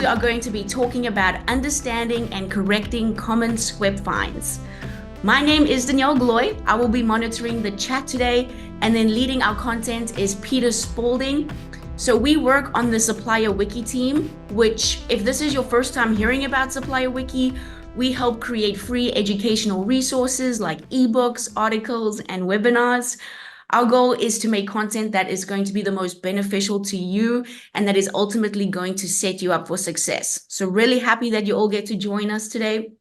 are going to be talking about understanding and correcting common SQEP finds. My name is Danielle Gloy. I will be monitoring the chat today, and then leading our content is Peter Spalding. So we work on the Supplier Wiki team, which, if this is your first time hearing about Supplier Wiki, we help create free educational resources like ebooks, articles, and webinars. Our goal is to make content that is going to be the most beneficial to you and that is ultimately going to set you up for success. So really happy that you all get to join us today.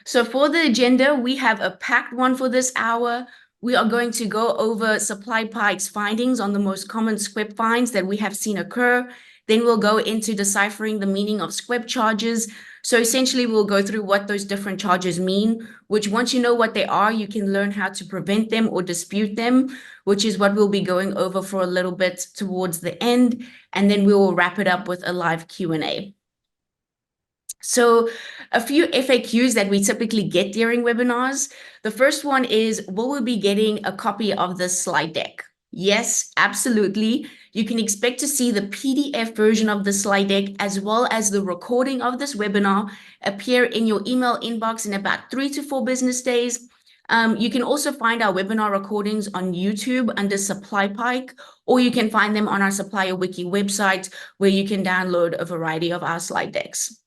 So for the agenda, we have a packed one for this hour. We are going to go over SupplyPike's findings on the most common SQEP finds that we have seen occur. Then we'll go into deciphering the meaning of SQEP charges. So essentially, we'll go through what those different charges mean, which once you know what they are, you can learn how to prevent them or dispute them, which is what we'll be going over for a little bit towards the end. And then we will wrap it up with a live Q&A. So a few FAQs that we typically get during webinars. The first one is, will we be getting a copy of the slide deck? Yes, absolutely. You can expect to see the PDF version of the slide deck as well as the recording of this webinar appear in your email inbox in about 3 to 4 business days. You can also find our webinar recordings on YouTube under SupplyPike, or you can find them on our Supplier Wiki website where you can download a variety of our slide decks.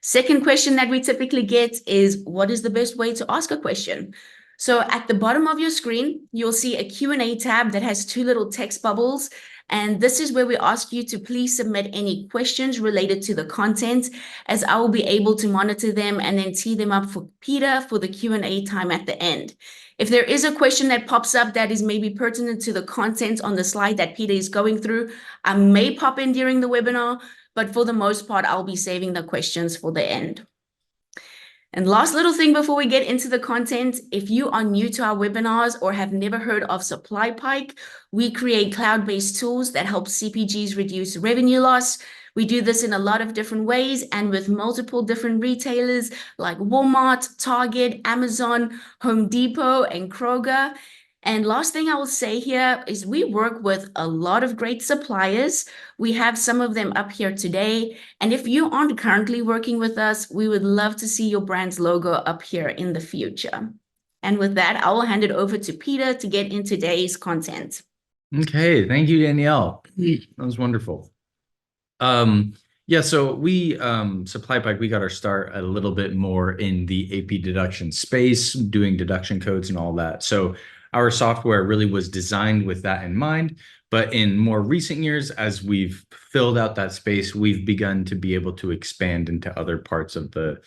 Second question that we typically get is, what is the best way to ask a question? So at the bottom of your screen, you'll see a Q&A tab that has 2 little text bubbles. And this is where we ask you to please submit any questions related to the content, as I will be able to monitor them and then tee them up for Peter for the Q&A time at the end. If there is a question that pops up that is maybe pertinent to the content on the slide that Peter is going through, I may pop in during the webinar, but for the most part, I'll be saving the questions for the end. And last little thing before we get into the content, if you are new to our webinars or have never heard of SupplyPike, we create cloud-based tools that help CPGs reduce revenue loss. We do this in a lot of different ways and with multiple different retailers like Walmart, Target, Amazon, Home Depot, and Kroger. And last thing I will say here is we work with a lot of great suppliers. We have some of them up here today. And if you aren't currently working with us, we would love to see your brand's logo up here in the future. And with that, I will hand it over to Peter to get into today's content. Okay, thank you, Danielle. That was wonderful. Yeah, so we, SupplyPike, we got our start a little bit more in the AP deduction space, doing deduction codes and all that. So our software really was designed with that in mind, but in more recent years, as we've filled out that space, we've begun to be able to expand into other parts of the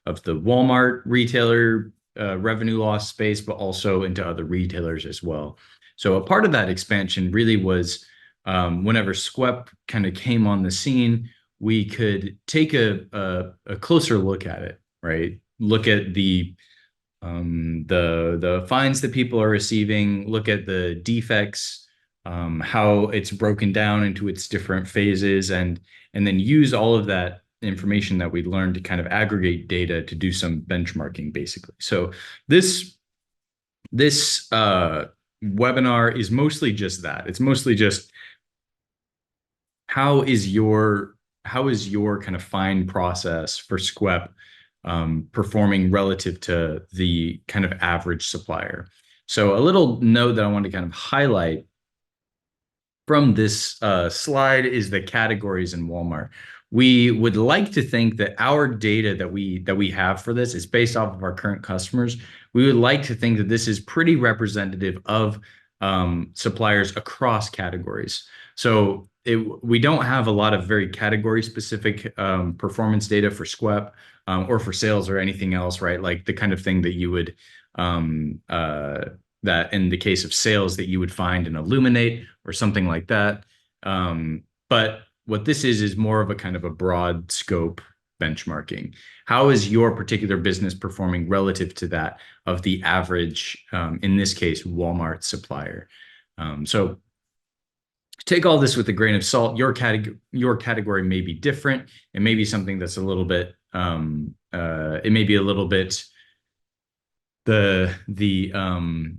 Walmart retailer revenue loss space, but also into other retailers as well. So a part of that expansion really was whenever SQEP kind of came on the scene, we could take a closer look at it, right? Look at the fines that people are receiving, look at the defects, how it's broken down into its different phases, and then use all of that information that we learned to kind of aggregate data to do some benchmarking, basically. So this webinar is mostly just that. It's mostly just how is your kind of fine process for SQEP performing relative to the kind of average supplier. So a little note that I want to kind of highlight from this slide is the categories in Walmart. We would like to think that our data that we have for this is based off of our current customers. We would like to think that this is pretty representative of suppliers across categories. So we don't have a lot of very category specific performance data for SQEP or for sales or anything else, right? Like the kind of thing that you would, that in the case of sales that you would find in Illuminate or something like that. But what this is more of a kind of a broad scope benchmarking. How is your particular business performing relative to that of the average, in this case, Walmart supplier? So take all this with a grain of salt. Your category may be different. It may be something that's a little bit, it may be a little bit packaging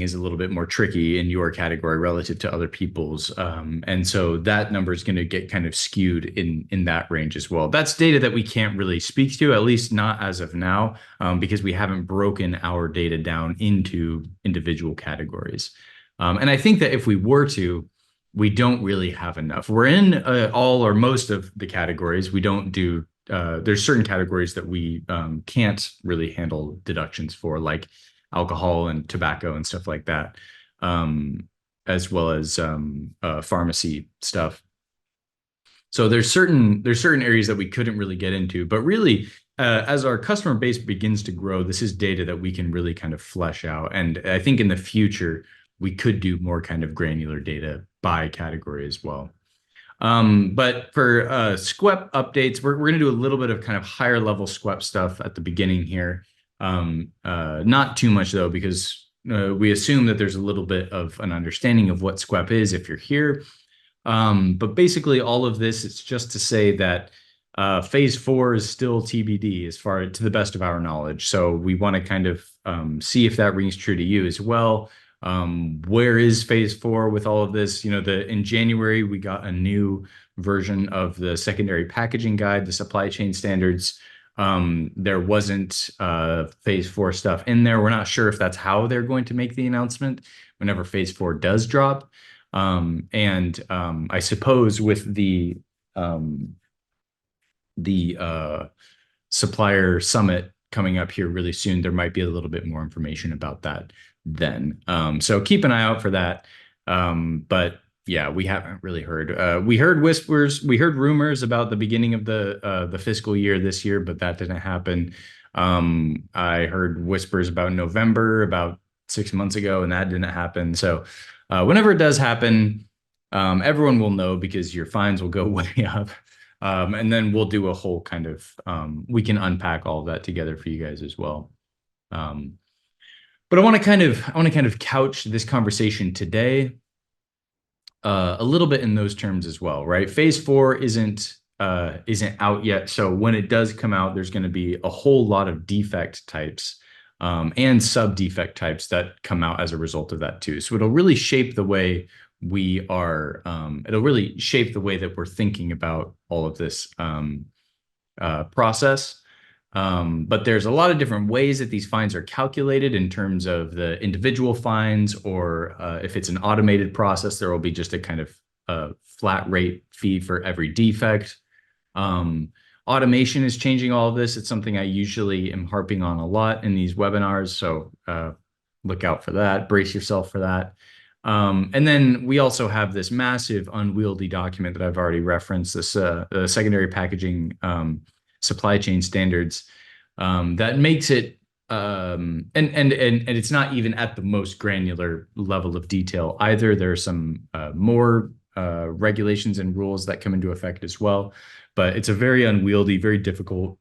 is a little bit more tricky in your category relative to other people's. And so that number is going to get kind of skewed in that range as well. That's data that we can't really speak to, at least not as of now, because we haven't broken our data down into individual categories. And I think that if we were to, we don't really have enough. We're in all or most of the categories. We don't do there's certain categories that we can't really handle deductions for, like alcohol and tobacco and stuff like that, as well as pharmacy stuff. So there's certain areas that we couldn't really get into, but really, as our customer base begins to grow, this is data that we can really kind of flesh out. And I think in the future, we could do more kind of granular data by category as well. But for SQEP updates, we're going to do a little bit of kind of higher level SQEP stuff at the beginning here. Not too much though, because we assume that there's a little bit of an understanding of what SQEP is if you're here. But basically all of this, it's just to say that phase 4 is still TBD as far to the best of our knowledge. So we want to kind of see if that rings true to you as well. Where is phase 4 with all of this? You know, in January, we got a new version of the secondary packaging guide, the supply chain standards. There wasn't phase 4 stuff in there. We're not sure if that's how they're going to make the announcement whenever phase 4 does drop. I suppose with the supplier summit coming up here really soon, there might be a little bit more information about that then. So keep an eye out for that. But yeah, we haven't really heard. We heard whispers, we heard rumors about the beginning of the fiscal year this year, but that didn't happen. I heard whispers about November about 6 months ago, and that didn't happen. So whenever it does happen, everyone will know because your fines will go way up. And then we'll do a whole kind of, we can unpack all of that together for you guys as well. But I want to kind of couch this conversation today a little bit in those terms as well, right? Phase 4 isn't out yet. So when it does come out, there's going to be a whole lot of defect types and sub-defect types that come out as a result of that too. So it'll really shape the way we are, it'll really shape the way that we're thinking about all of this process. But there's a lot of different ways that these fines are calculated in terms of the individual fines, or if it's an automated process, there will be just a kind of flat rate fee for every defect. Automation is changing all of this. It's something I usually am harping on a lot in these webinars. So look out for that, brace yourself for that. And then we also have this massive unwieldy document that I've already referenced, this secondary packaging supply chain standards that makes it and it's not even at the most granular level of detail either. There are some more regulations and rules that come into effect as well, but it's a very unwieldy, very difficult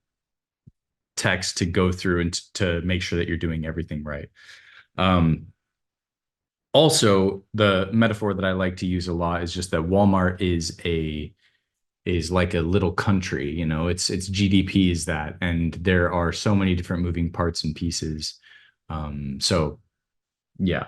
text to go through and to make sure that you're doing everything right. Also, the metaphor that I like to use a lot is just that Walmart is like a little country, you know, its GDP is that, and there are so many different moving parts and pieces. So yeah.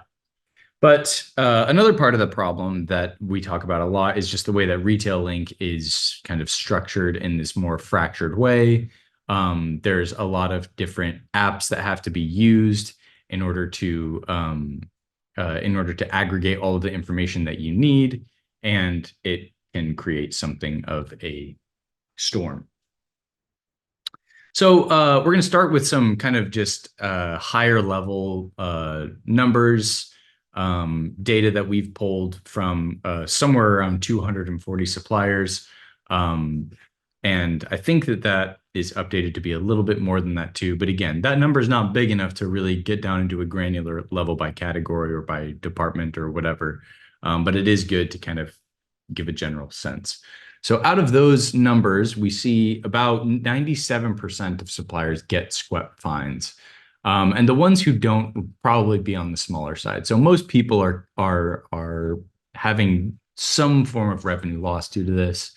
But another part of the problem that we talk about a lot is just the way that Retail Link is kind of structured in this more fractured way. There's a lot of different apps that have to be used in order to aggregate all of the information that you need, and it can create something of a storm. So we're going to start with some kind of just higher level numbers, data that we've pulled from somewhere around 240 suppliers. And I think that is updated to be a little bit more than that too. But again, that number is not big enough to really get down into a granular level by category or by department or whatever. But it is good to kind of give a general sense. So out of those numbers, we see about 97% of suppliers get SQEP fines. And the ones who don't would probably be on the smaller side. So most people are having some form of revenue loss due to this.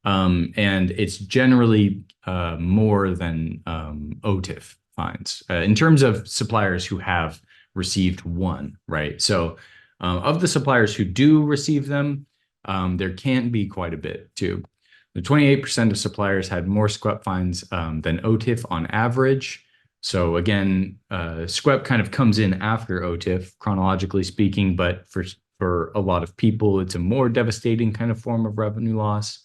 And it's generally more than OTIF fines in terms of suppliers who have received one, right? So of the suppliers who do receive them, there can be quite a bit too. The 28% of suppliers had more SQEP fines than OTIF on average. So again, SQEP kind of comes in after OTIF, chronologically speaking, but for a lot of people, it's a more devastating kind of form of revenue loss.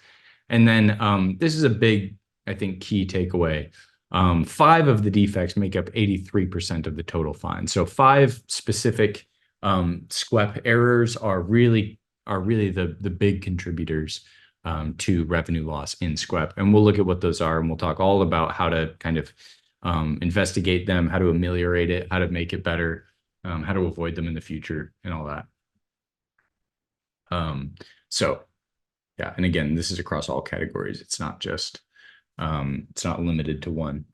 And then this is a big, I think, key takeaway. 5 of the defects make up 83% of the total fine. So 5 specific SQEP errors are really the big contributors to revenue loss in SQEP. And we'll look at what those are, and we'll talk all about how to kind of investigate them, how to ameliorate it, how to make it better, how to avoid them in the future, and all that. So yeah, and again, this is across all categories. It's not just, it's not limited to one.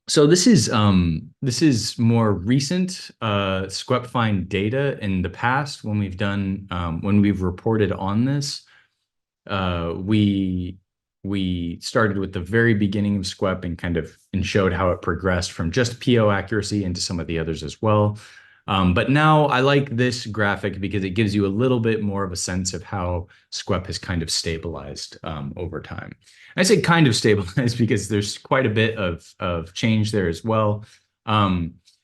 So this is more recent SQEP fine data. In the past, when we've reported on this, we started with the very beginning of SQEP and showed how it progressed from just PO accuracy into some of the others as well. But now I like this graphic because it gives you a little bit more of a sense of how SQEP has kind of stabilized over time. I say kind of stabilized because there's quite a bit of change there as well.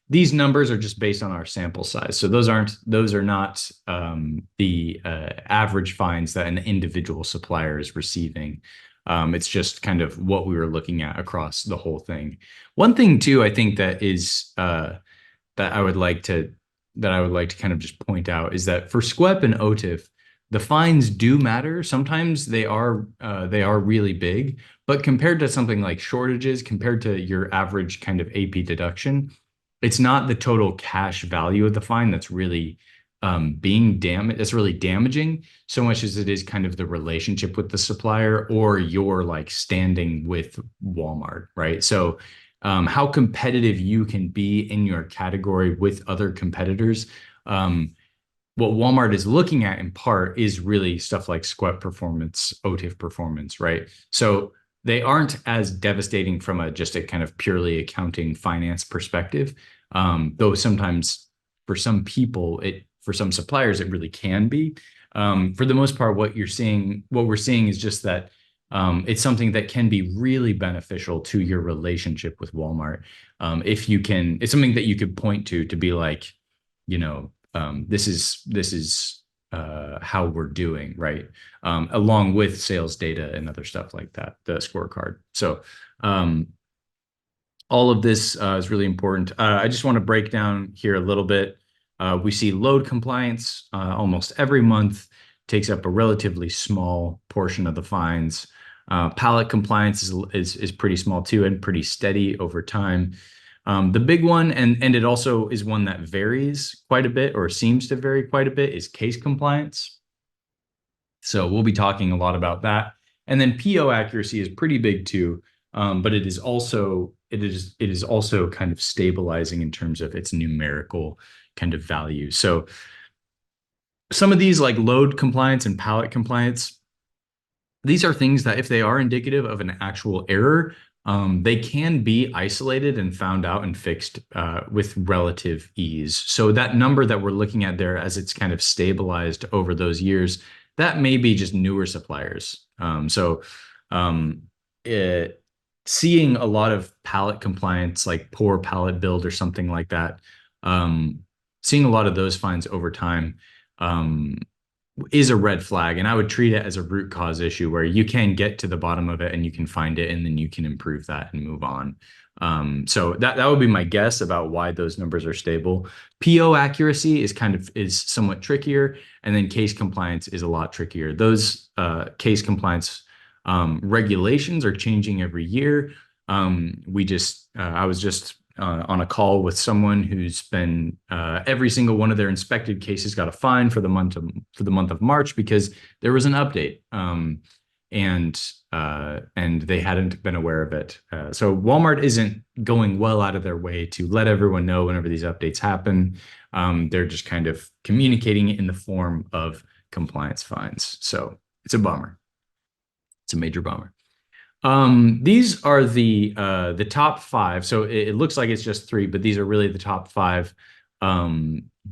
These numbers are just based on our sample size. So those are not the average fines that an individual supplier is receiving. It's just kind of what we were looking at across the whole thing. One thing too, I think that is that I would like to kind of just point out is that for SQEP and OTIF, the fines do matter. Sometimes they are really big, but compared to something like shortages, compared to your average kind of AP deduction, it's not the total cash value of the fine that's really that's really damaging so much as it is kind of the relationship with the supplier or your like standing with Walmart, right? So how competitive you can be in your category with other competitors. What Walmart is looking at in part is really stuff like SQEP performance, OTIF performance, right? So they aren't as devastating from just a kind of purely accounting finance perspective, though sometimes for some people, for some suppliers, it really can be. For the most part, what we're seeing is just that it's something that can be really beneficial to your relationship with Walmart. It's something that you could point to be like, this is how we're doing, right? Along with sales data and other stuff like that, the scorecard. So all of this is really important. I just want to break down here a little bit. We see load compliance almost every month takes up a relatively small portion of the fines. Pallet compliance is pretty small too and pretty steady over time. The big one, and it also is one that varies quite a bit or seems to vary quite a bit, is case compliance. So we'll be talking a lot about that. And then PO accuracy is pretty big too, but it is also kind of stabilizing in terms of its numerical kind of value. So some of these like load compliance and pallet compliance, these are things that if they are indicative of an actual error, they can be isolated and found out and fixed with relative ease. So that number that we're looking at there as it's kind of stabilized over those years, that may be just newer suppliers. Seeing a lot of pallet compliance, like poor pallet build or something like that, seeing a lot of those fines over time is a red flag, and I would treat it as a root cause issue where you can get to the bottom of it and you can find it and then you can improve that and move on. So that would be my guess about why those numbers are stable. PO accuracy is somewhat trickier, and then case compliance is a lot trickier. Those case compliance regulations are changing every year. I was just on a call with someone who's been every single one of their inspected cases got a fine for the month of March because there was an update, and they hadn't been aware of it. So Walmart isn't going well out of their way to let everyone know whenever these updates happen. They're just kind of communicating it in the form of compliance fines. So it's a bummer. It's a major bummer. These are the top five. So it looks like it's just three, but these are really the top five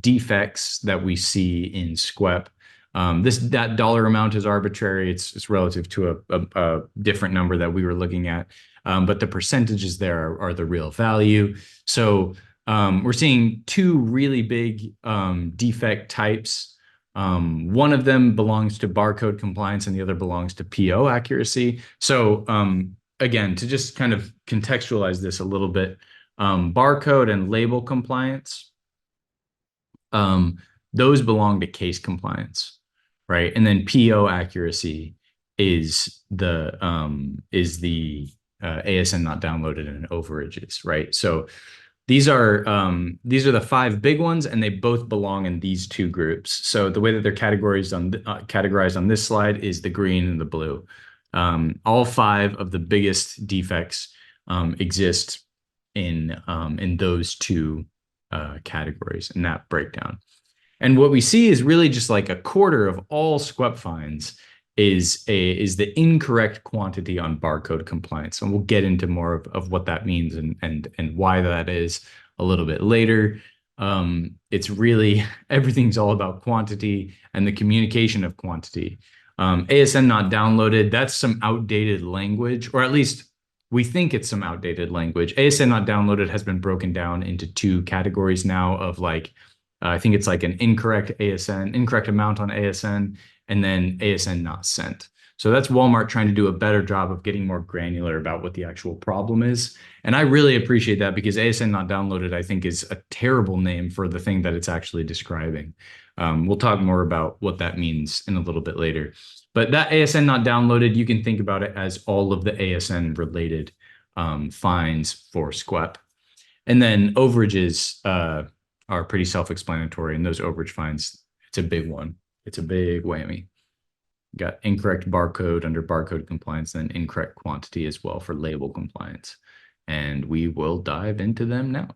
defects that we see in SQEP. That dollar amount is arbitrary. It's relative to a different number that we were looking at. But the percentages there are the real value. So we're seeing two really big defect types. One of them belongs to barcode compliance and the other belongs to PO accuracy. So again, to just kind of contextualize this a little bit, barcode and label compliance, those belong to case compliance, right? And then PO accuracy is the ASN not downloaded and overages, right? So these are the five big ones, and they both belong in these two groups. So the way that they're categorized on this slide is the green and the blue. All five of the biggest defects exist in those two categories in that breakdown. And what we see is really just like a quarter of all SQEP fines is the incorrect quantity on barcode compliance. And we'll get into more of what that means and why that is a little bit later. It's really, everything's all about quantity and the communication of quantity. ASN not downloaded, that's some outdated language, or at least we think it's some outdated language. ASN not downloaded has been broken down into two categories now of like, I think it's like an incorrect amount on ASN, and then ASN not sent. So that's Walmart trying to do a better job of getting more granular about what the actual problem is. And I really appreciate that, because ASN not downloaded, I think, is a terrible name for the thing that it's actually describing. We'll talk more about what that means in a little bit later. But that ASN not downloaded, you can think about it as all of the ASN related fines for SQEP. And then overages are pretty self-explanatory, and those overage fines, it's a big one. It's a big whammy. You got incorrect barcode under barcode compliance, and incorrect quantity as well for label compliance. And we will dive into them now.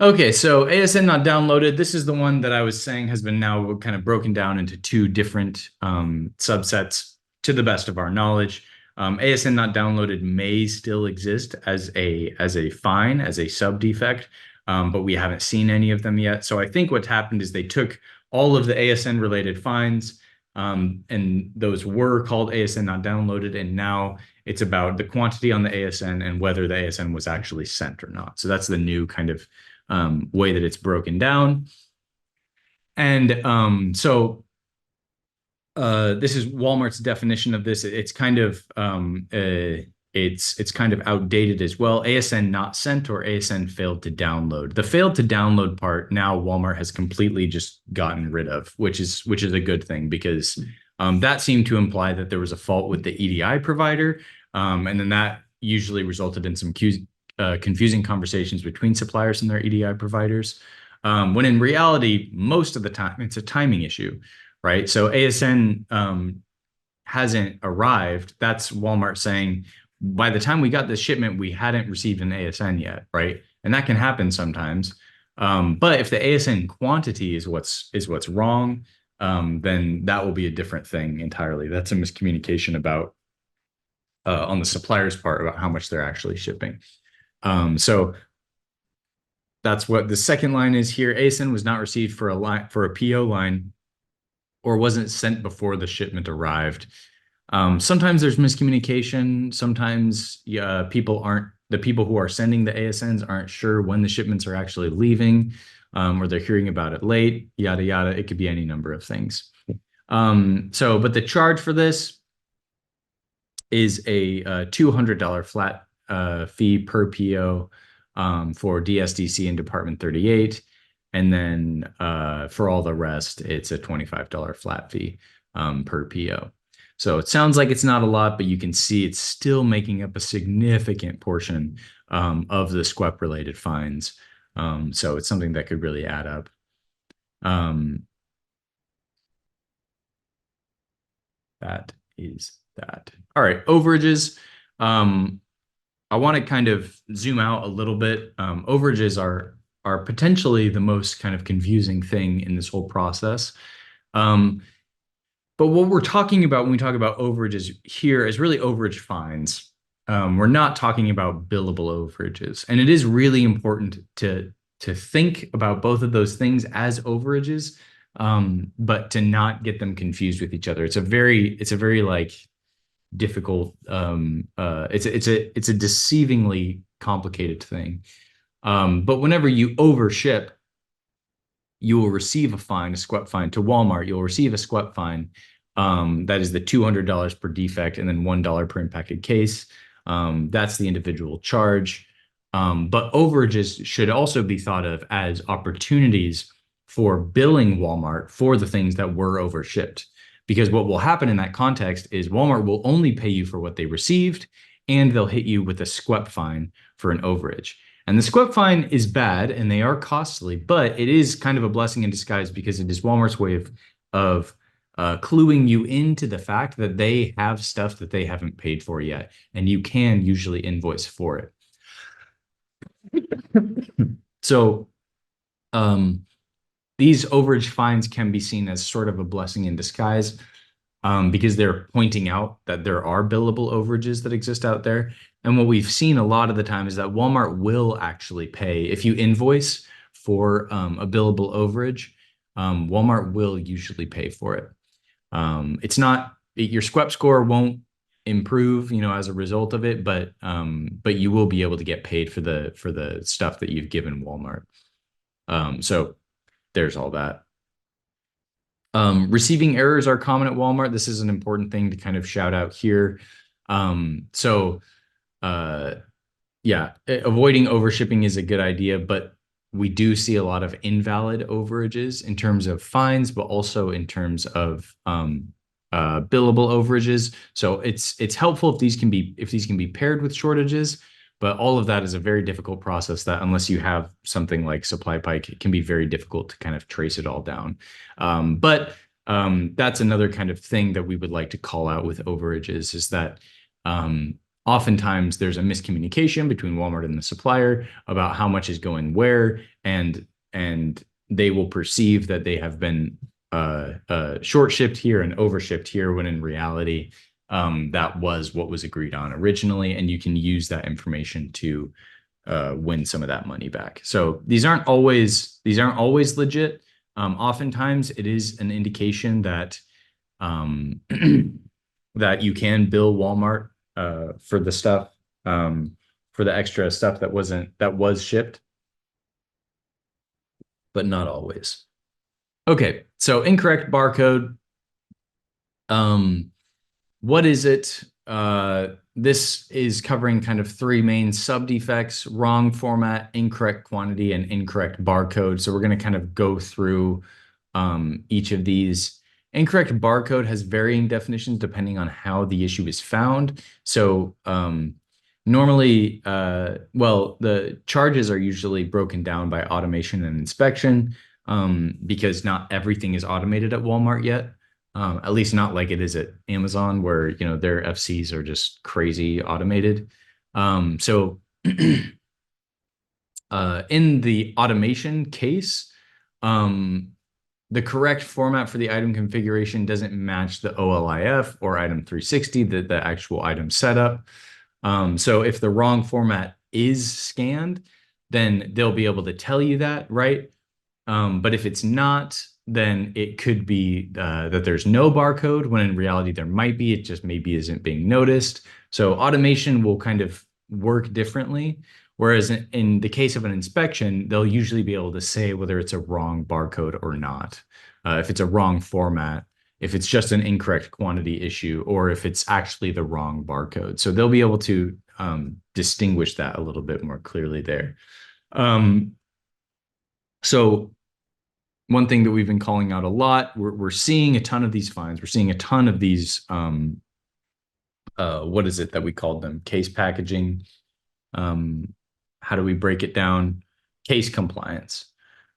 Okay, so ASN not downloaded. This is the one that I was saying has been now kind of broken down into two different subsets to the best of our knowledge. ASN not downloaded may still exist as a fine, as a sub defect, but we haven't seen any of them yet. So I think what happened is they took all of the ASN related fines, and those were called ASN not downloaded, and now it's about the quantity on the ASN and whether the ASN was actually sent or not. So that's the new kind of way that it's broken down. And so this is Walmart's definition of this. It's kind of it's kind of outdated as well. ASN not sent or ASN failed to download. The failed to download part now Walmart has completely just gotten rid of, which is a good thing, because that seemed to imply that there was a fault with the EDI provider, and then that usually resulted in some confusing conversations between suppliers and their EDI providers, when in reality, most of the time, it's a timing issue, right? So ASN hasn't arrived. That's Walmart saying, by the time we got this shipment, we hadn't received an ASN yet, right? And that can happen sometimes. But if the ASN quantity is what's wrong, then that will be a different thing entirely. That's a miscommunication about on the supplier's part about how much they're actually shipping. So that's what the second line is here. ASN was not received for a PO line, or wasn't sent before the shipment arrived. Sometimes there's miscommunication. Sometimes the people who are sending the ASNs aren't sure when the shipments are actually leaving, or they're hearing about it late, yada, yada. It could be any number of things. But the charge for this is a $200 flat fee per PO for DSDC and Department 38. And then for all the rest, it's a $25 flat fee per PO. So it sounds like it's not a lot, but you can see it's still making up a significant portion of the SQEP related fines. So it's something that could really add up. That is that. All right, overages. I want to kind of zoom out a little bit. Overages are potentially the most kind of confusing thing in this whole process. But what we're talking about when we talk about overages here is really overage fines. We're not talking about billable overages. And it is really important to think about both of those things as overages, but to not get them confused with each other. It's a very like difficult, it's a deceivingly complicated thing. But whenever you overship, you will receive a fine, a SQEP fine to Walmart. You'll receive a SQEP fine. That is the $200 per defect and then $1 per impacted case. That's the individual charge. But overages should also be thought of as opportunities for billing Walmart for the things that were overshipped. Because what will happen in that context is Walmart will only pay you for what they received, and they'll hit you with a SQEP fine for an overage. And the SQEP fine is bad and they are costly, but it is kind of a blessing in disguise because it is Walmart's way of cluing you into the fact that they have stuff that they haven't paid for yet, and you can usually invoice for it. So these overage fines can be seen as sort of a blessing in disguise, because they're pointing out that there are billable overages that exist out there. And what we've seen a lot of the time is that Walmart will actually pay if you invoice for a billable overage. Walmart will usually pay for it. It's not your SQEP score won't improve, as a result of it, but you will be able to get paid for the stuff that you've given Walmart. So there's all that. Receiving errors are common at Walmart. This is an important thing to kind of shout out here. Yeah, avoiding overshipping is a good idea, but we do see a lot of invalid overages in terms of fines, but also in terms of billable overages. So it's helpful if these can be paired with shortages, but all of that is a very difficult process that, unless you have something like SupplyPike, it can be very difficult to kind of trace it all down. But that's another kind of thing that we would like to call out with overages, is that oftentimes there's a miscommunication between Walmart and the supplier about how much is going where, and they will perceive that they have been short shipped here and overshipped here, when in reality that was what was agreed on originally, and you can use that information to win some of that money back. So these aren't always legit. Oftentimes it is an indication that that you can bill Walmart for the stuff, for the extra stuff that was shipped, but not always. Okay, so incorrect barcode. What is it? This is covering kind of three main sub-defects: wrong format, incorrect quantity, and incorrect barcode. So we're going to kind of go through each of these. Incorrect barcode has varying definitions depending on how the issue is found. So normally, the charges are usually broken down by automation and inspection, because not everything is automated at Walmart yet. At least not like it is at Amazon, where their FCs are just crazy automated. So in the automation case, the correct format for the item configuration doesn't match the OLIF or item 360, the actual item setup. So if the wrong format is scanned, then they'll be able to tell you that, right? But if it's not, then it could be that there's no barcode, when in reality there might be. It just maybe isn't being noticed. So automation will kind of work differently. Whereas in the case of an inspection, they'll usually be able to say whether it's a wrong barcode or not, if it's a wrong format, if it's just an incorrect quantity issue, or if it's actually the wrong barcode. So they'll be able to distinguish that a little bit more clearly there. So one thing that we've been calling out a lot, we're seeing a ton of these fines. We're seeing a ton of these, what is it that we called them? Case packaging. How do we break it down? Case compliance.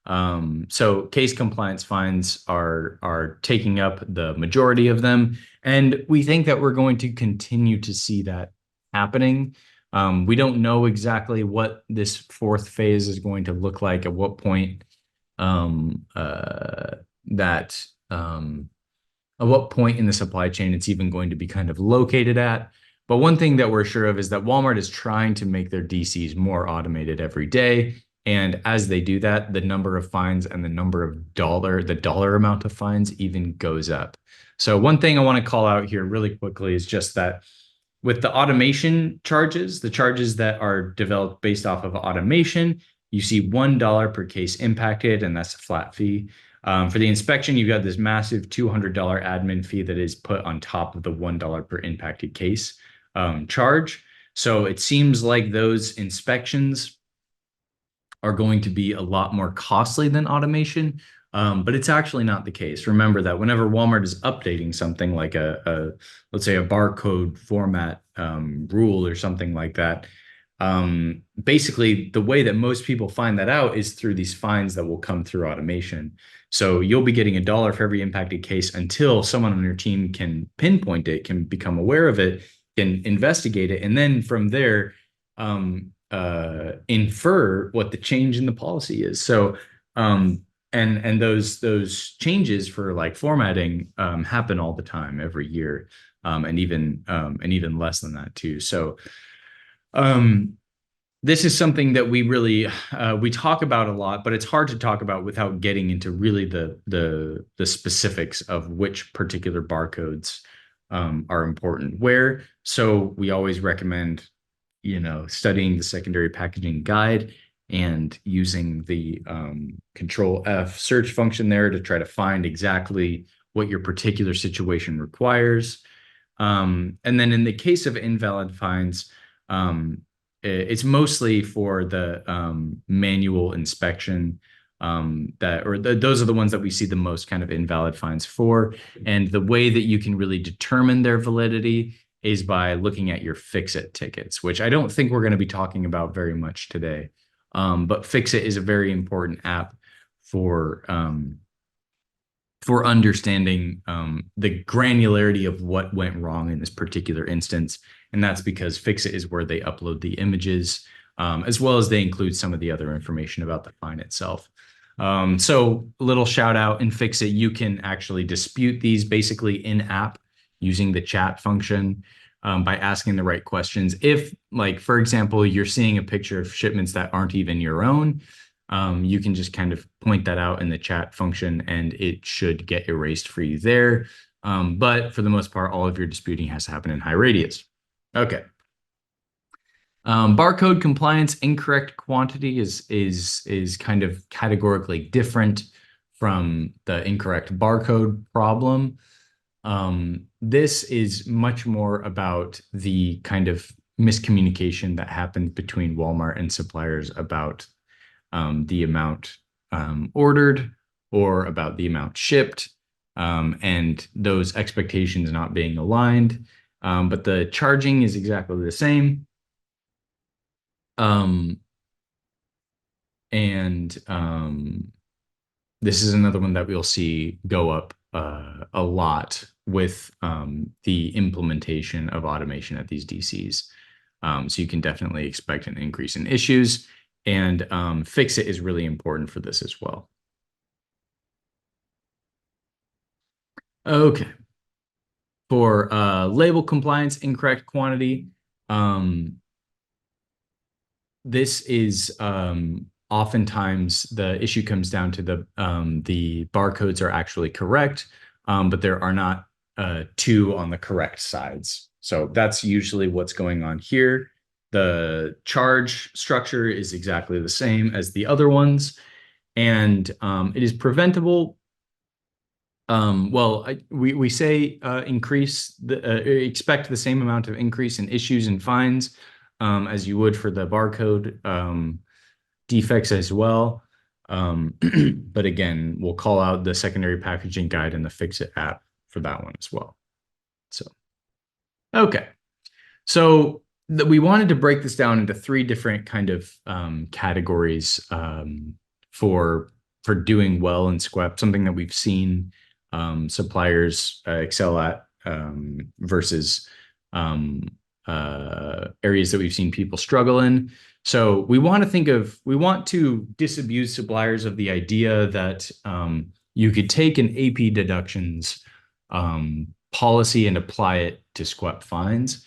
So case compliance fines are taking up the majority of them. And we think that we're going to continue to see that happening. We don't know exactly what this fourth phase is going to look like, at what point that what point in the supply chain it's even going to be kind of located at. But one thing that we're sure of is that Walmart is trying to make their DCs more automated every day. And as they do that, the number of fines and the dollar amount of fines even goes up. So one thing I want to call out here really quickly is just that with the automation charges, the charges that are developed based off of automation, you see $1 per case impacted, and that's a flat fee. For the inspection, you've got this massive $200 admin fee that is put on top of the $1 per impacted case charge. So it seems like those inspections are going to be a lot more costly than automation, but it's actually not the case. Remember that whenever Walmart is updating something like let's say a barcode format rule or something like that, basically the way that most people find that out is through these fines that will come through automation. So you'll be getting $1 for every impacted case until someone on your team can pinpoint it, can become aware of it, can investigate it, and then from there infer what the change in the policy is. So and those changes for like formatting happen all the time every year, and even less than that too. So this is something that we really we talk about a lot, but it's hard to talk about without getting into really the specifics of which particular barcodes are important where. So we always recommend, studying the secondary packaging guide and using the Control F search function there to try to find exactly what your particular situation requires. And then in the case of invalid fines, it's mostly for the manual inspection those are the ones that we see the most kind of invalid fines for. And the way that you can really determine their validity is by looking at your Fix-It tickets, which I don't think we're going to be talking about very much today. But Fix-It is a very important app for understanding the granularity of what went wrong in this particular instance. And that's because Fix-It is where they upload the images, as well as they include some of the other information about the fine itself. So a little shout out, in Fix-It, you can actually dispute these basically in app using the chat function by asking the right questions. If, like, for example, you're seeing a picture of shipments that aren't even your own, you can just kind of point that out in the chat function and it should get erased for you there. But for the most part, all of your disputing has to happen in high radius. Okay. Barcode compliance, incorrect quantity is kind of categorically different from the incorrect barcode problem. This is much more about the kind of miscommunication that happened between Walmart and suppliers about the amount ordered or about the amount shipped, and those expectations not being aligned. But the charging is exactly the same. This is another one that we'll see go up a lot with the implementation of automation at these DCs. So you can definitely expect an increase in issues, and Fix-It is really important for this as well. Okay. For label compliance, incorrect quantity, this is oftentimes the issue comes down to the barcodes are actually correct, but there are not two on the correct sides. So that's usually what's going on here. The charge structure is exactly the same as the other ones, and it is preventable. We say expect the same amount of increase in issues and fines as you would for the barcode defects as well. But again, we'll call out the secondary packaging guide and the Fix-It app for that one as well. So, okay. So we wanted to break this down into three different kind of categories for doing well in SQEP, something that we've seen suppliers excel at versus areas that we've seen people struggle in. So we want to disabuse suppliers of the idea that you could take an AP deductions policy and apply it to SQEP fines.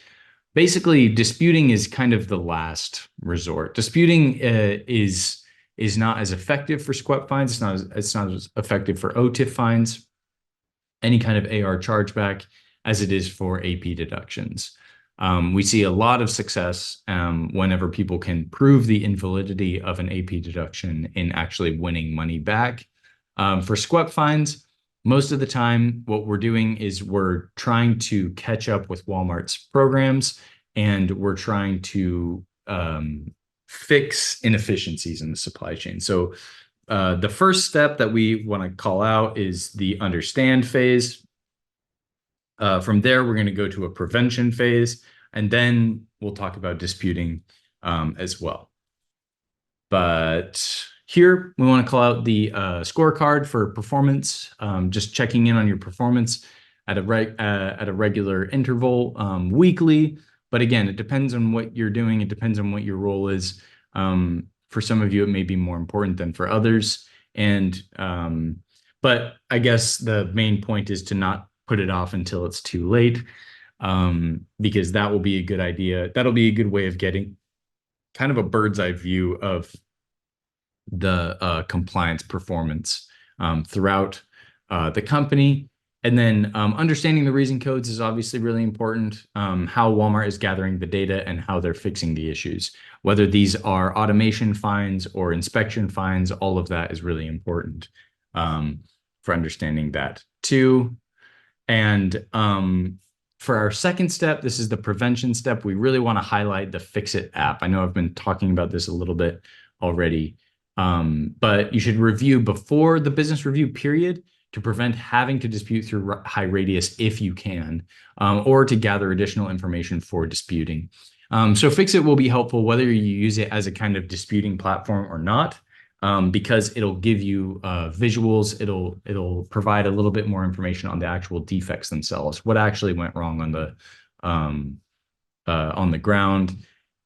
Basically, disputing is kind of the last resort. Disputing is not as effective for SQEP fines. It's not as effective for OTIF fines, any kind of AR chargeback, as it is for AP deductions. We see a lot of success whenever people can prove the invalidity of an AP deduction in actually winning money back. For SQEP fines, most of the time, what we're doing is we're trying to catch up with Walmart's programs, and we're trying to fix inefficiencies in the supply chain. So the first step that we want to call out is the understand phase. From there, we're going to go to a prevention phase, and then we'll talk about disputing as well. But here, we want to call out the scorecard for performance, just checking in on your performance at a regular interval, weekly. But again, it depends on what you're doing. It depends on what your role is. For some of you, it may be more important than for others. But I guess the main point is to not put it off until it's too late, because that will be a good idea. That'll be a good way of getting kind of a bird's eye view of the compliance performance throughout the company. And then understanding the reason codes is obviously really important. How Walmart is gathering the data and how they're fixing the issues. Whether these are automation fines or inspection fines, all of that is really important for understanding that too. And for our second step, this is the prevention step. We really want to highlight the Fix-It app. I know I've been talking about this a little bit already, but you should review before the business review period to prevent having to dispute through high radius if you can, or to gather additional information for disputing. So Fix-It will be helpful whether you use it as a kind of disputing platform or not, because it'll give you visuals. It'll provide a little bit more information on the actual defects themselves, what actually went wrong on the ground.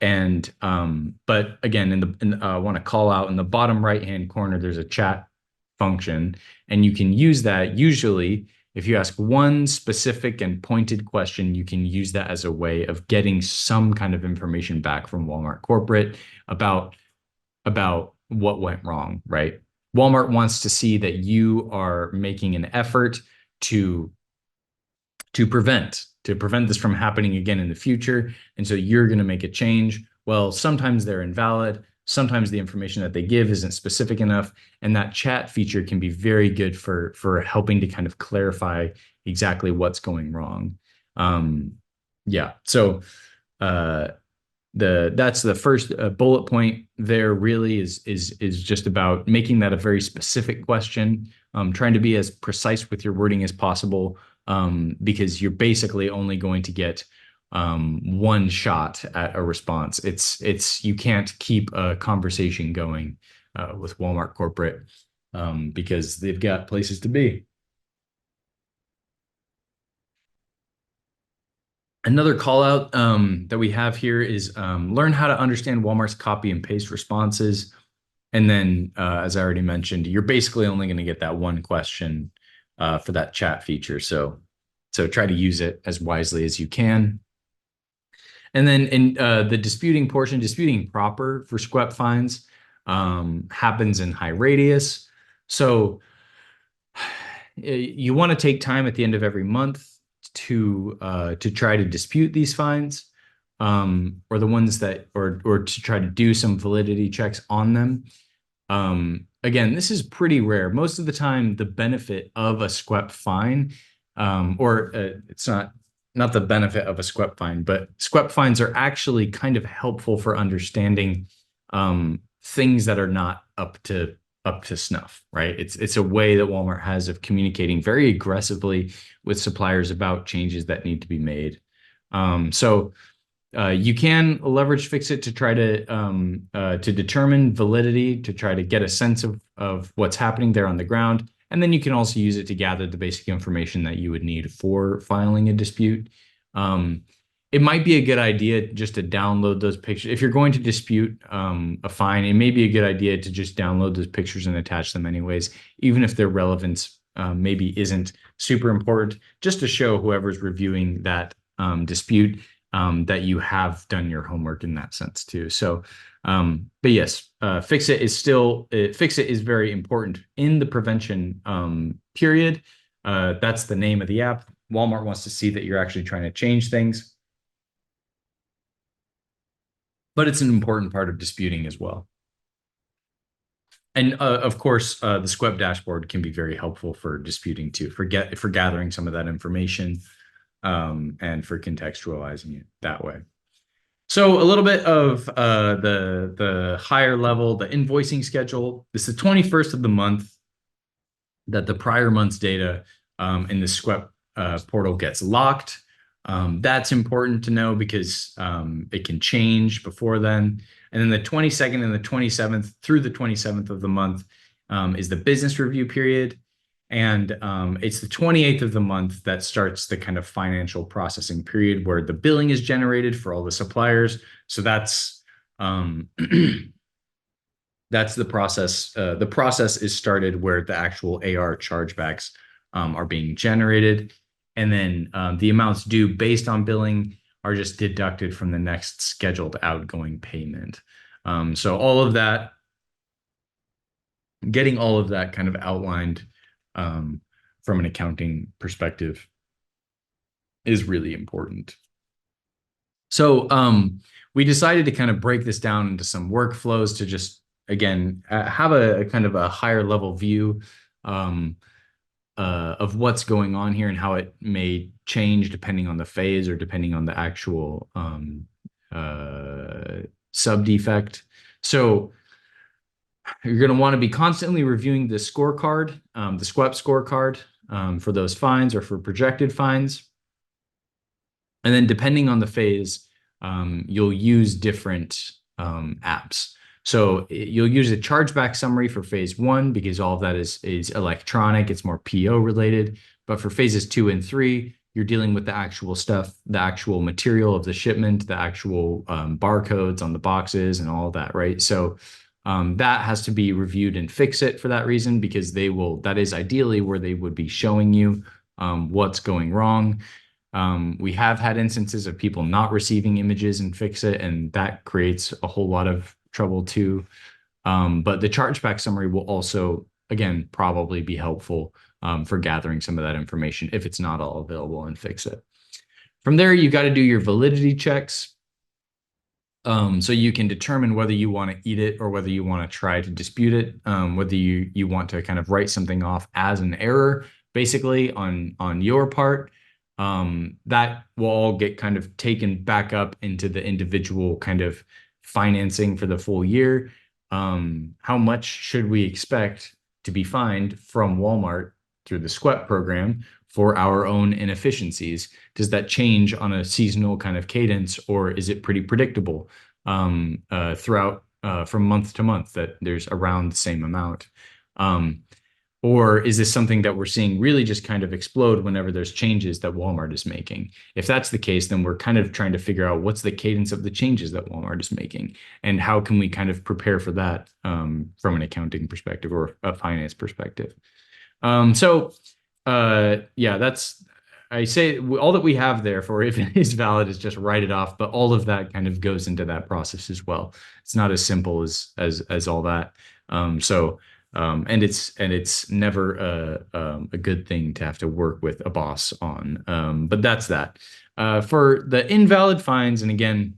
And but again, I want to call out in the bottom right-hand corner, there's a chat function, and you can use that. Usually, if you ask one specific and pointed question, you can use that as a way of getting some kind of information back from Walmart corporate about what went wrong, right? Walmart wants to see that you are making an effort to prevent this from happening again in the future. And so you're going to make a change. Well, sometimes they're invalid. Sometimes the information that they give isn't specific enough. And that chat feature can be very good for helping to kind of clarify exactly what's going wrong. Yeah. So that's the first bullet point there. Really is just about making that a very specific question, trying to be as precise with your wording as possible, because you're basically only going to get one shot at a response. You can't keep a conversation going with Walmart corporate because they've got places to be. Another call out that we have here is learn how to understand Walmart's copy and paste responses. And then, as I already mentioned, you're basically only going to get that one question for that chat feature. So try to use it as wisely as you can. And then in the disputing portion, disputing proper for SQEP fines happens in high radius. So you want to take time at the end of every month to try to dispute these fines, or the ones that, or to try to do some validity checks on them. Again, this is pretty rare. Most of the time, the benefit of a SQEP fine, it's not the benefit of a SQEP fine, but SQEP fines are actually kind of helpful for understanding things that are not up to snuff, right? It's a way that Walmart has of communicating very aggressively with suppliers about changes that need to be made. So you can leverage Fix-It to try to determine validity, to try to get a sense of what's happening there on the ground. And then you can also use it to gather the basic information that you would need for filing a dispute. It might be a good idea just to download those pictures. If you're going to dispute a fine, it may be a good idea to just download those pictures and attach them anyways, even if their relevance maybe isn't super important, just to show whoever's reviewing that dispute that you have done your homework in that sense too. So, but yes, fix-it is very important in the prevention period. That's the name of the app. Walmart wants to see that you're actually trying to change things, but it's an important part of disputing as well. And of course, the SQEP dashboard can be very helpful for disputing too, for gathering some of that information and for contextualizing it that way. So a little bit of the higher level, the invoicing schedule. This is the 21st of the month that the prior month's data in the SQEP portal gets locked. That's important to know because it can change before then. And then the 22nd and the 27th through the 27th of the month is the business review period. And it's the 28th of the month that starts the kind of financial processing period where the billing is generated for all the suppliers. So that's that's the process. The process is started where the actual AR chargebacks are being generated. And then the amounts due based on billing are just deducted from the next scheduled outgoing payment. So all of that, getting all of that kind of outlined from an accounting perspective is really important. So we decided to kind of break this down into some workflows to just, again, have a kind of a higher level view of what's going on here and how it may change depending on the phase or depending on the actual sub-defect. So you're going to want to be constantly reviewing the scorecard, the SQEP scorecard for those fines or for projected fines. And then depending on the phase, you'll use different apps. So you'll use a chargeback summary for phase 1 because all of that is electronic. It's more PO related. But for phases 2 and 3, you're dealing with the actual stuff, the actual material of the shipment, the actual barcodes on the boxes and all of that, right? So that has to be reviewed and fix it for that reason, because that is ideally where they would be showing you what's going wrong. We have had instances of people not receiving images and fix it, and that creates a whole lot of trouble too. But the chargeback summary will also, again, probably be helpful for gathering some of that information if it's not all available and fix it. From there, you got to do your validity checks. So you can determine whether you want to eat it or whether you want to try to dispute it, whether you want to kind of write something off as an error, basically on your part. That will all get kind of taken back up into the individual kind of financing for the full year. How much should we expect to be fined from Walmart through the SQEP program for our own inefficiencies? Does that change on a seasonal kind of cadence, or is it pretty predictable throughout from month to month that there's around the same amount? Or is this something that we're seeing really just kind of explode whenever there's changes that Walmart is making? If that's the case, then we're kind of trying to figure out what's the cadence of the changes that Walmart is making, and how can we kind of prepare for that from an accounting perspective or a finance perspective. Yeah, I say all that we have there for if it is valid is just write it off, but all of that kind of goes into that process as well. It's not as simple as all that. And it's never a good thing to have to work with a boss on. But that's that. For the invalid fines, and again,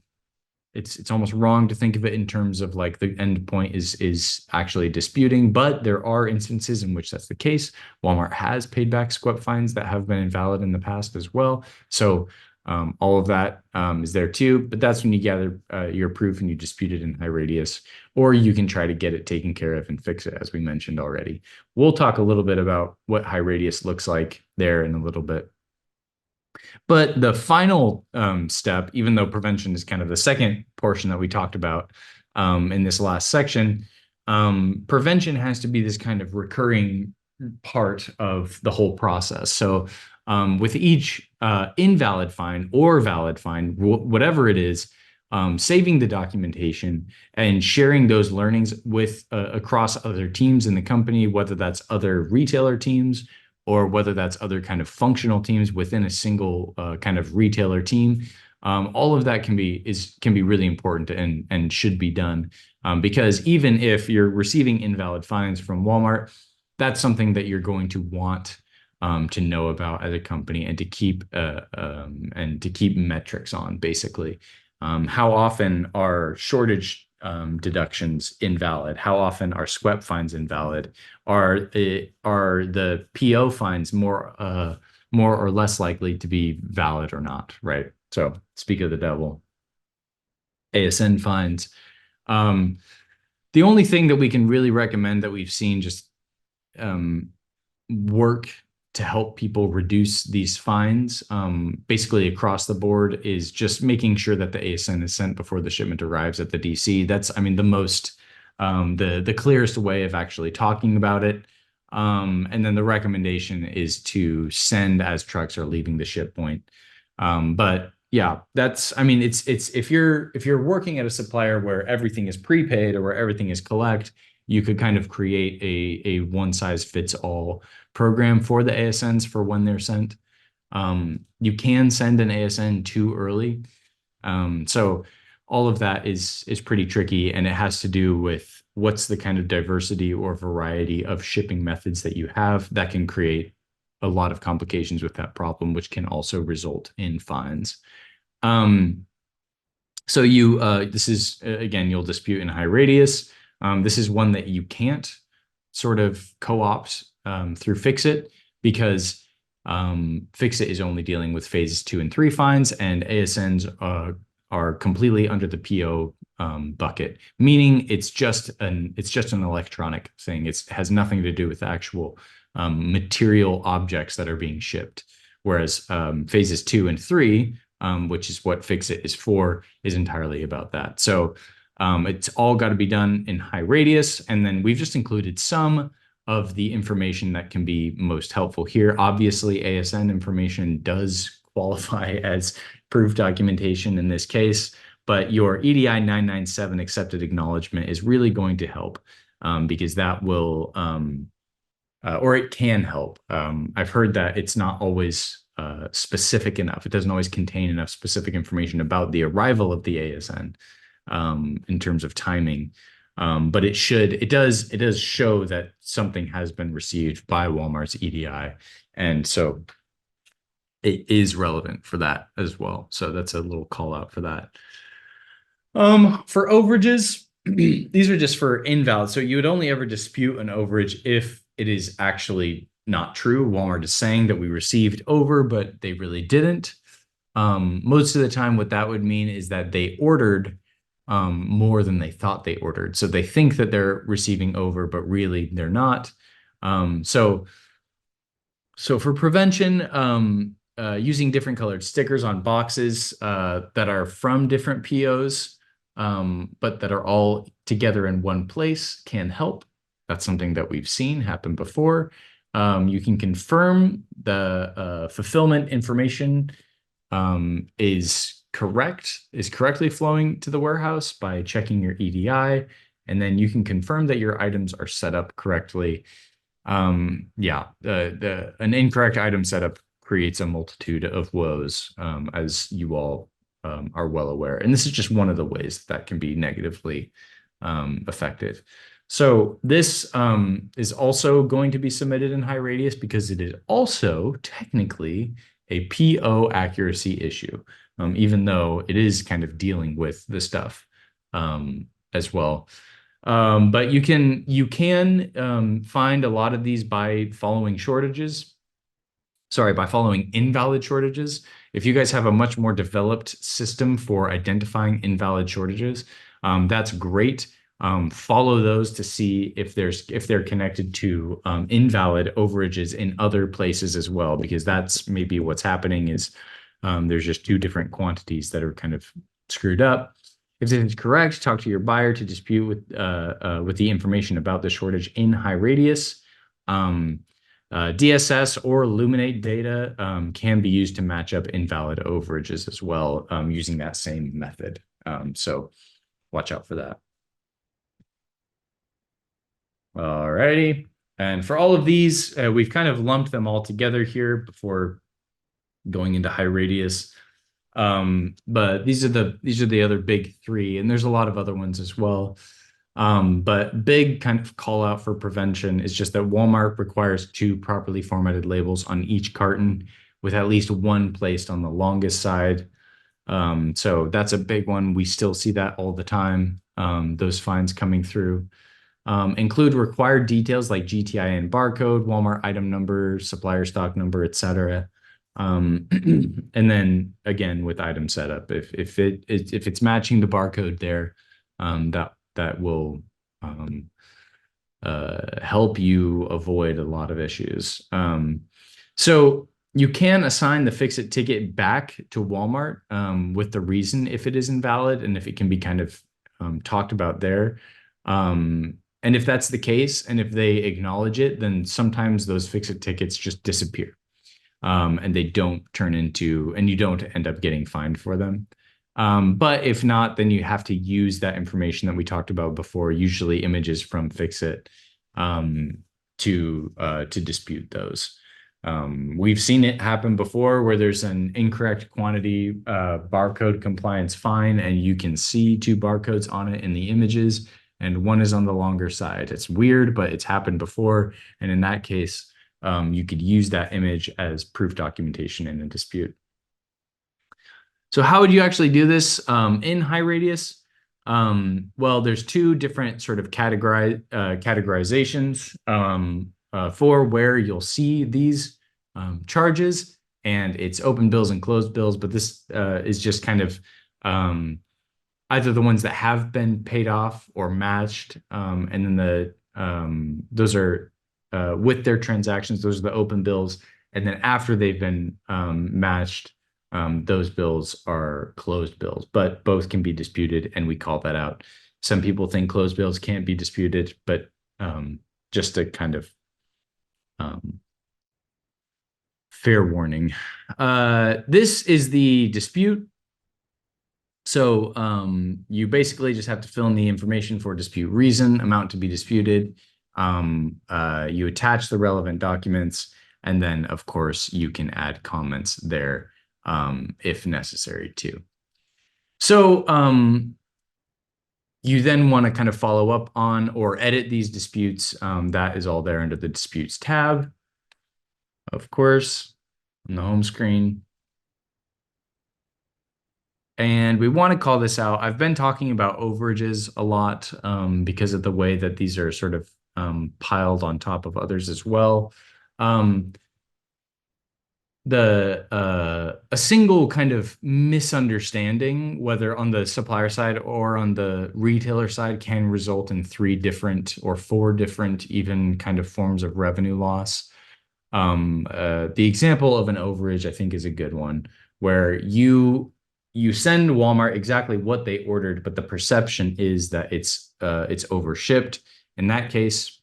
it's almost wrong to think of it in terms of like the end point is actually disputing, but there are instances in which that's the case. Walmart has paid back SQEP fines that have been invalid in the past as well. So all of that is there too, but that's when you gather your proof and you dispute it in high radius, or you can try to get it taken care of and fix it, as we mentioned already. We'll talk a little bit about what high radius looks like there in a little bit. But the final step, even though prevention is kind of the second portion that we talked about in this last section, prevention has to be this kind of recurring part of the whole process. So with each invalid fine or valid fine, whatever it is, saving the documentation and sharing those learnings with across other teams in the company, whether that's other retailer teams or whether that's other kind of functional teams within a single kind of retailer team. All of that can be really important and should be done, because even if you're receiving invalid fines from Walmart, that's something that you're going to want to know about as a company and to keep metrics on, basically. How often are shortage deductions invalid? How often are SQEP fines invalid? Are the PO fines more or less likely to be valid or not? Right. So speak of the devil. ASN fines. The only thing that we can really recommend that we've seen just work to help people reduce these fines, basically across the board, is just making sure that the ASN is sent before the shipment arrives at the DC. That's, I mean, the most, the clearest way of actually talking about it. And then the recommendation is to send as trucks are leaving the ship point. But yeah, that's, I mean, it's if you're working at a supplier where everything is prepaid or where everything is collect, you could kind of create a one size fits all program for the ASNs for when they're sent. You can send an ASN too early. So all of that is pretty tricky, and it has to do with what's the kind of diversity or variety of shipping methods that you have that can create a lot of complications with that problem, which can also result in fines. So this is, again, you'll dispute in high radius. This is one that you can't sort of co-opt through FIXIT, because FIXIT is only dealing with phases 2 and 3 fines, and ASNs are completely under the PO bucket, meaning it's just an electronic thing. It has nothing to do with actual material objects that are being shipped. Whereas phases 2 and 3, which is what FIXIT is for, is entirely about that. So it's all got to be done in high radius. And then we've just included some of the information that can be most helpful here. Obviously, ASN information does qualify as proof documentation in this case, but your EDI 997 accepted acknowledgement is really going to help, because that will, or it can help. I've heard that it's not always specific enough. It doesn't always contain enough specific information about the arrival of the ASN in terms of timing. But it does show that something has been received by Walmart's EDI. And so it is relevant for that as well. So that's a little call out for that. For overages, these are just for invalid. So you would only ever dispute an overage if it is actually not true. Walmart is saying that we received over, but they really didn't. Most of the time, what that would mean is that they ordered more than they thought they ordered. So they think that they're receiving over, but really they're not. So for prevention, using different colored stickers on boxes that are from different POs, but that are all together in one place can help. That's something that we've seen happen before. You can confirm the fulfillment information is correctly flowing to the warehouse by checking your EDI, and then you can confirm that your items are set up correctly. An incorrect item setup creates a multitude of woes, as you all are well aware. And this is just one of the ways that can be negatively affected. So this is also going to be submitted in high radius because it is also technically a PO accuracy issue, even though it is kind of dealing with the stuff as well. But you can find a lot of these by following invalid shortages. If you guys have a much more developed system for identifying invalid shortages, that's great. Follow those to see if they're connected to invalid overages in other places as well, because that's maybe what's happening is there's just two different quantities that are kind of screwed up. If this is correct, talk to your buyer to dispute with the information about the shortage in high radius. DSS or Illuminate data can be used to match up invalid overages as well, using that same method. So watch out for that. All righty. And for all of these, we've kind of lumped them all together here before going into high radius. But these are the other big three, and there's a lot of other ones as well. But big kind of call out for prevention is just that Walmart requires 2 properly formatted labels on each carton, with at least 1 placed on the longest side. So that's a big one. We still see that all the time, those fines coming through. Include required details like GTIN barcode, Walmart item number, supplier stock number, etc. And then again with item setup, if it's matching the barcode there, that will help you avoid a lot of issues. So you can assign the fix-it ticket back to Walmart with the reason if it is invalid and if it can be kind of talked about there. And if that's the case, and if they acknowledge it, then sometimes those fix-it tickets just disappear. And they don't turn into, and you don't end up getting fined for them. But if not, then you have to use that information that we talked about before, usually images from Fixit, to dispute those. We've seen it happen before where there's an incorrect quantity barcode compliance fine, and you can see 2 barcodes on it in the images, and one is on the longer side. It's weird, but it's happened before. And in that case, you could use that image as proof documentation in a dispute. So how would you actually do this in high radius? Well, there's 2 different sort of categorizations for where you'll see these charges, and it's open bills and closed bills, but this is just kind of either the ones that have been paid off or matched, and then those are with their transactions, those are the open bills, and then after they've been matched, those bills are closed bills, but both can be disputed, and we call that out. Some people think closed bills can't be disputed, but just a kind of fair warning. This is the dispute. So you basically just have to fill in the information for dispute reason, amount to be disputed. You attach the relevant documents, and then, of course, you can add comments there if necessary too. So you then want to kind of follow up on or edit these disputes. That is all there under the disputes tab, of course, on the home screen. And we want to call this out. I've been talking about overages a lot because of the way that these are sort of piled on top of others as well. A single kind of misunderstanding, whether on the supplier side or on the retailer side, can result in 3 different or 4 different even kind of forms of revenue loss. The example of an overage, I think, is a good one, where you send Walmart exactly what they ordered, but the perception is that it's overshipped. In that case,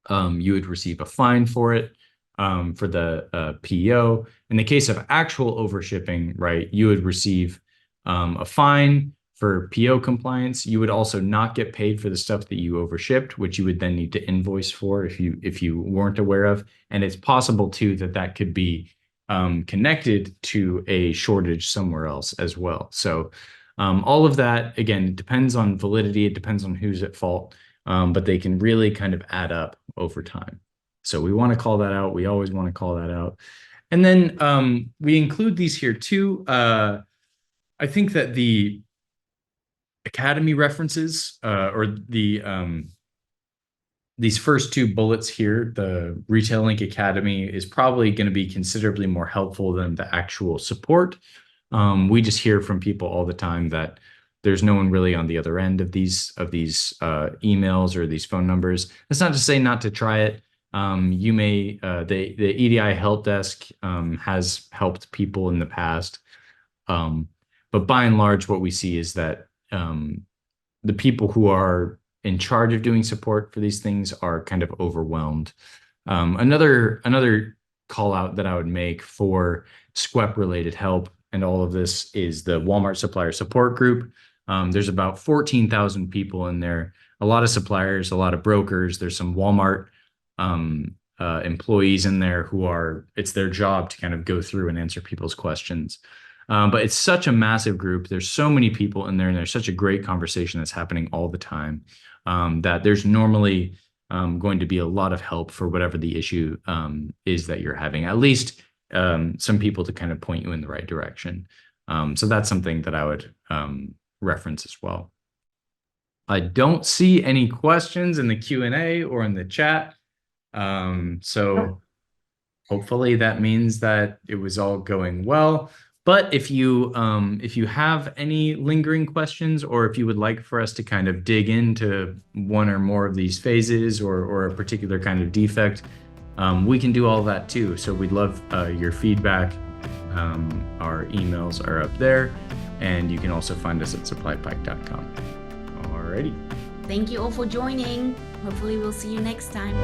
you would receive a fine for it, for the PO. In the case of actual overshipping, right, you would receive a fine for PO compliance. You would also not get paid for the stuff that you overshipped, which you would then need to invoice for if you weren't aware of. And it's possible too that could be connected to a shortage somewhere else as well. So all of that, again, depends on validity. It depends on who's at fault, but they can really kind of add up over time. So we want to call that out. We always want to call that out. And then we include these here too. I think that the Academy references or these first 2 bullets here, the Retail Link Academy, is probably going to be considerably more helpful than the actual support. We just hear from people all the time that there's no one really on the other end of these emails or these phone numbers. That's not to say not to try it. You may, the EDI help desk has helped people in the past. But by and large, what we see is that the people who are in charge of doing support for these things are kind of overwhelmed. Another call out that I would make for SQEP related help and all of this is the Walmart supplier support group. There's about 14,000 people in there, a lot of suppliers, a lot of brokers. There's some Walmart employees in there who it's their job to kind of go through and answer people's questions. But it's such a massive group. There's so many people in there, and there's such a great conversation that's happening all the time, that there's normally going to be a lot of help for whatever the issue is that you're having, at least some people to kind of point you in the right direction. So that's something that I would reference as well. I don't see any questions in the Q&A or in the chat. So hopefully that means that it was all going well. But if you have any lingering questions, or if you would like for us to kind of dig into one or more of these phases or a particular kind of defect, we can do all that too. So we'd love your feedback. Our emails are up there, and you can also find us at SupplyPike.com. Alrighty. Thank you all for joining. Hopefully we'll see you next time.